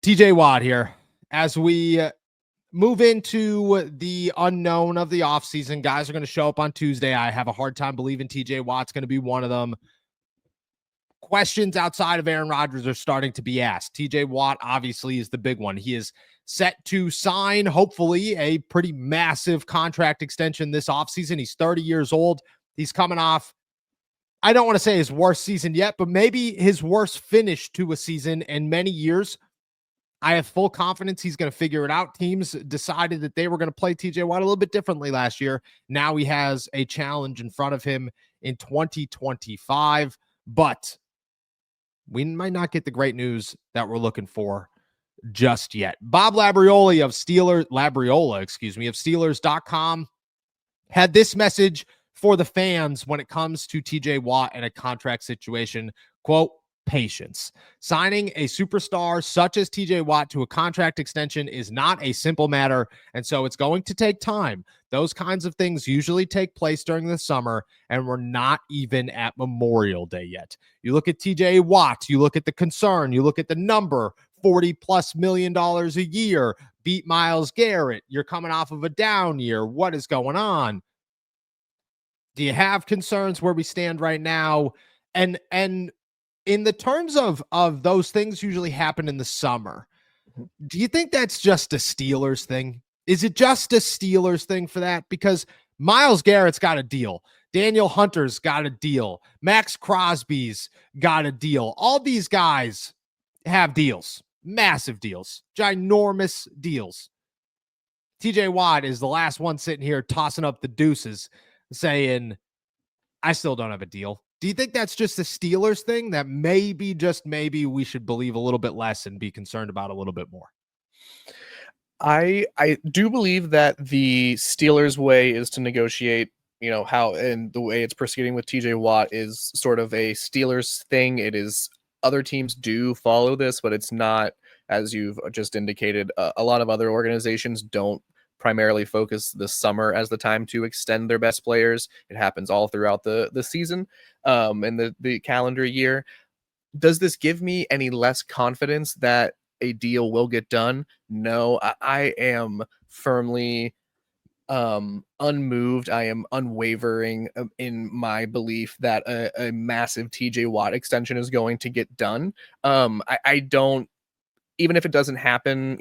TJ Watt here. As we move into the unknown of the offseason, guys are going to show up on Tuesday. I have a hard time believing TJ Watt's going to be one of them. Questions outside of Aaron Rodgers are starting to be asked. TJ Watt obviously is the big one. He is set to sign, hopefully, a pretty massive contract extension this offseason. He's 30 years old. He's coming off, I don't want to say his worst season yet, but maybe his worst finish to a season in many years. I have full confidence he's going to figure it out. Teams decided that they were going to play TJ Watt a little bit differently last year. Now he has a challenge in front of him in 2025, but we might not get the great news that we're looking for just yet. Bob Labriola of Steelers.com had this message for the fans when it comes to TJ Watt and a contract situation. Quote, patience. Signing a superstar such as TJ Watt to a contract extension is not a simple matter, and so it's going to take time. Those kinds of things usually take place during the summer, and we're not even at Memorial Day yet. You look at TJ Watt, you look at the concern, you look at the number, $40+ million a year, beat Myles Garrett. You're coming off of a down year. What is going on? Do you have concerns where we stand right now? And in the terms of those things usually happen in the summer, do you think that's just a Steelers thing? Is it just a Steelers thing for that? Because Myles Garrett's got a deal. Daniel Hunter's got a deal. Max Crosby's got a deal. All these guys have deals, massive deals, ginormous deals. TJ Watt is the last one sitting here tossing up the deuces saying, I still don't have a deal. Do you think that's just a Steelers thing that maybe, just maybe, we should believe a little bit less and be concerned about a little bit more? I do believe that the Steelers way is to negotiate, how, and the way it's proceeding with TJ Watt is sort of a Steelers thing. It is, other teams do follow this, but it's not, as you've just indicated, a lot of other organizations don't primarily focus the summer as the time to extend their best players. It happens all throughout the season and the calendar year. Does this give me any less confidence that a deal will get done? No, I am firmly unmoved. I am unwavering in my belief that a massive TJ Watt extension is going to get done. I don't, even if it doesn't happen,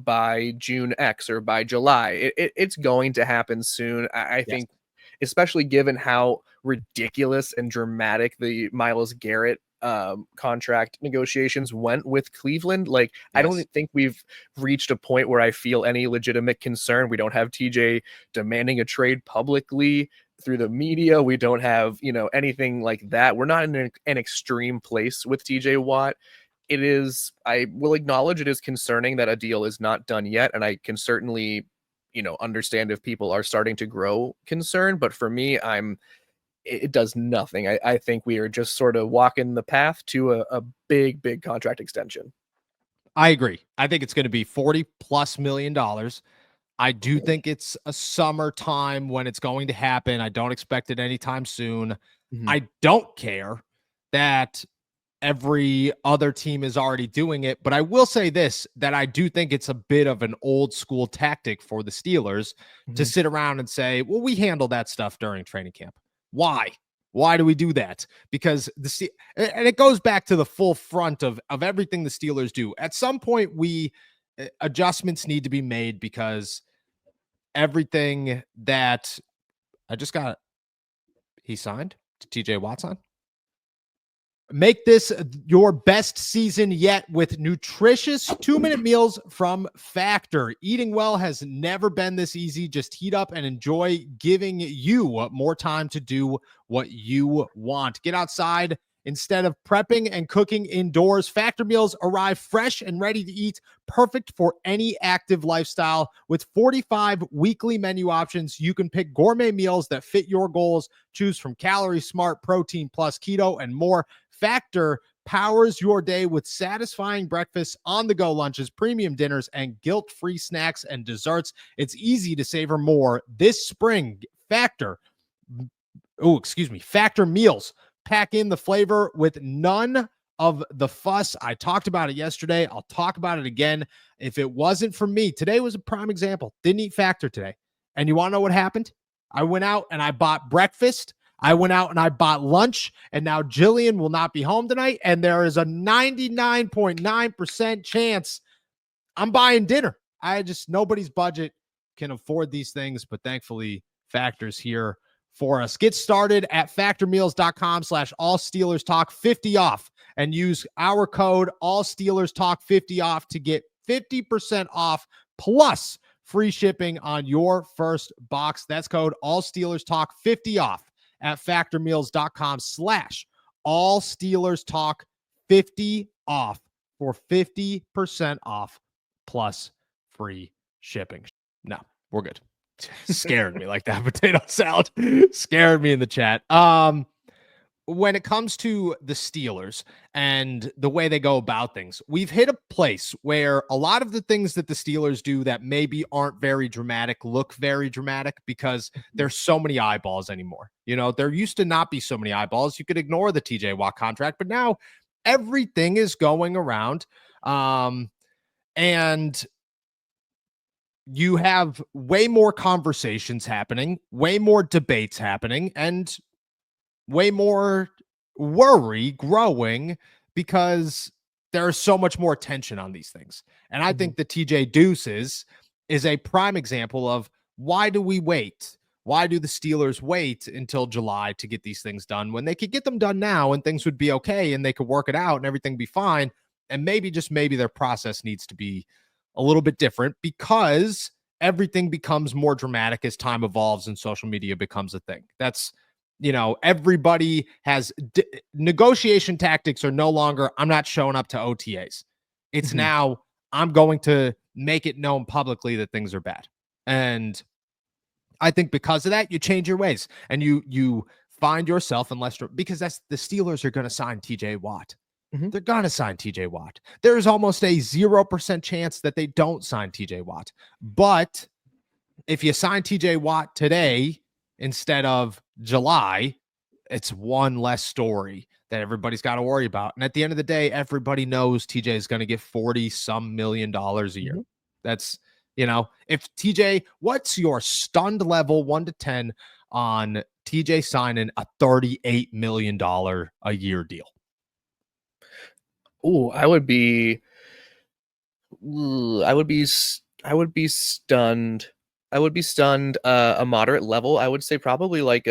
by June X or by July, it's going to happen soon. I think, especially given how ridiculous and dramatic the Myles Garrett contract negotiations went with Cleveland. Like, yes. I don't think we've reached a point where I feel any legitimate concern. We don't have TJ demanding a trade publicly through the media. We don't have, anything like that. We're not in an extreme place with TJ Watt. It is, I will acknowledge it is concerning that a deal is not done yet. And I can certainly, understand if people are starting to grow concerned. But for me, it does nothing. I think we are just sort of walking the path to a big, big contract extension. I agree. I think it's going to be $40+ million. I do think it's a summertime when it's going to happen. I don't expect it anytime soon. Mm-hmm. I don't care that every other team is already doing it, but I will say this, that I do think it's a bit of an old school tactic for the Steelers to sit around and say, well, we handle that stuff during training camp. Why do we do that? Because and it goes back to the full front of everything the Steelers do. At some point, adjustments need to be made because everything that he signed to TJ Watt on. Make this your best season yet with nutritious 2-minute meals from Factor. Eating well has never been this easy. Just heat up and enjoy, giving you more time to do what you want. Get outside instead of prepping and cooking indoors. Factor meals arrive fresh and ready to eat, perfect for any active lifestyle. With 45 weekly menu options, you can pick gourmet meals that fit your goals. Choose from Calorie Smart, Protein Plus, Keto, and more. Factor powers your day with satisfying breakfasts, on-the-go lunches, premium dinners, and guilt-free snacks and desserts. It's easy to savor more this spring. Factor meals. Pack in the flavor with none of the fuss. I talked about it yesterday. I'll talk about it again. If it wasn't for me, today was a prime example. Didn't eat Factor today. And you want to know what happened? I went out and I bought breakfast. I went out and I bought lunch. And now Jillian will not be home tonight. And there is a 99.9% chance I'm buying dinner. Nobody's budget can afford these things, but thankfully Factor's here for us. Get started at factormeals.com/allsteelerstalk 50 off and use our code allsteelerstalk 50 off to get 50% off plus free shipping on your first box. That's code allsteelerstalk 50 off at factormeals.com/allsteelerstalk 50 off for 50% off plus free shipping. No, we're good. Scared me like that potato salad. Scared me in the chat. When it comes to the Steelers and the way they go about things, we've hit a place where a lot of the things that the Steelers do that maybe aren't very dramatic look very dramatic because there's so many eyeballs anymore. You know, there used to not be so many eyeballs. You could ignore the TJ Watt contract, but now everything is going around. And you have way more conversations happening, way more debates happening, and way more worry growing because there's so much more attention on these things. And I think the TJ Deuces is a prime example of why do we wait? Why do the Steelers wait until July to get these things done when they could get them done now and things would be okay and they could work it out and everything be fine? And maybe, just maybe, their process needs to be a little bit different because everything becomes more dramatic as time evolves and social media becomes a thing. That's, you know, everybody has negotiation tactics are no longer, I'm not showing up to OTAs. It's now, I'm going to make it known publicly that things are bad. And I think because of that, you change your ways and you find yourself in less, because that's the Steelers are going to sign TJ Watt. They're going to sign TJ Watt. There's almost a 0% chance that they don't sign TJ Watt. But if you sign TJ Watt today instead of July, it's one less story that everybody's got to worry about. And at the end of the day, everybody knows TJ is going to get $40-some million a year. That's, you know, if TJ, what's your stunned level 1 to 10 on TJ signing a $38 million a year deal? Oh, I would be stunned. I would be stunned. A moderate level. I would say probably like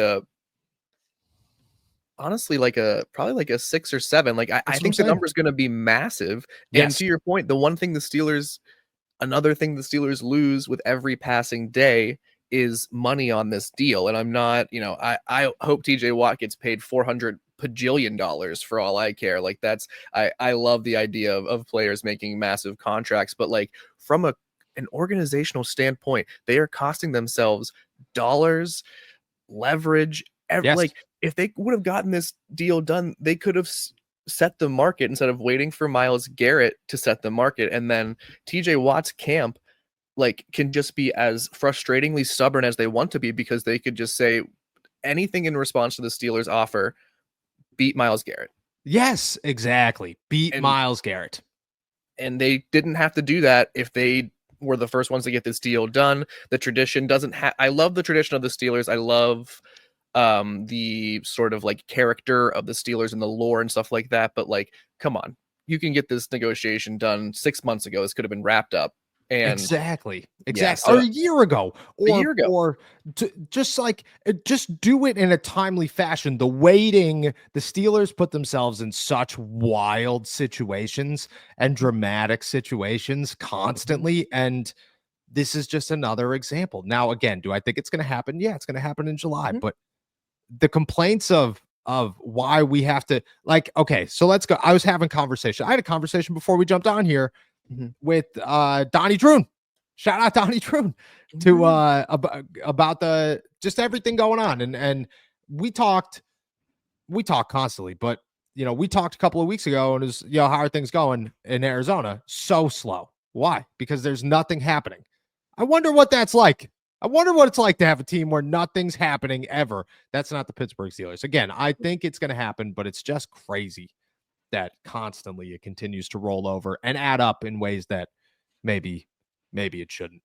probably like a 6 or 7. Like I think the number is going to be massive. And to your point, another thing the Steelers lose with every passing day is money on this deal. And I'm not, you know, I hope TJ Watt gets paid $400 bajillion for all I care. Like I love the idea of players making massive contracts, but like from an organizational standpoint, they are costing themselves dollars, leverage. Like if they would have gotten this deal done, they could have set the market instead of waiting for Myles Garrett to set the market. And then TJ Watt's camp like can just be as frustratingly stubborn as they want to be, because they could just say anything in response to the Steelers offer. Beat Myles Garrett. Yes, exactly. Beat Myles Garrett. And they didn't have to do that if they were the first ones to get this deal done. The tradition doesn't have, I love the tradition of the Steelers. I love the sort of like character of the Steelers and the lore and stuff like that. But like, come on, you can get this negotiation done 6 months ago. This could have been wrapped up. And exactly. Yeah, so or a year ago, or just do it in a timely fashion. The waiting, the Steelers put themselves in such wild situations and dramatic situations constantly. And this is just another example. Now, again, do I think it's going to happen? Yeah, it's going to happen in July, but the complaints of why we have to, like, okay, so let's go. I was having conversation. I had a conversation before we jumped on here with Donnie Troon. Shout out Donnie Troon to about the just everything going on. And we talked constantly, but you know, we talked a couple of weeks ago and it was, you know, how are things going in Arizona? So slow. Why? Because there's nothing happening. I wonder what that's like. I wonder what it's like to have a team where nothing's happening ever. That's not the Pittsburgh Steelers. Again, I think it's going to happen, but it's just crazy that constantly it continues to roll over and add up in ways that maybe it shouldn't.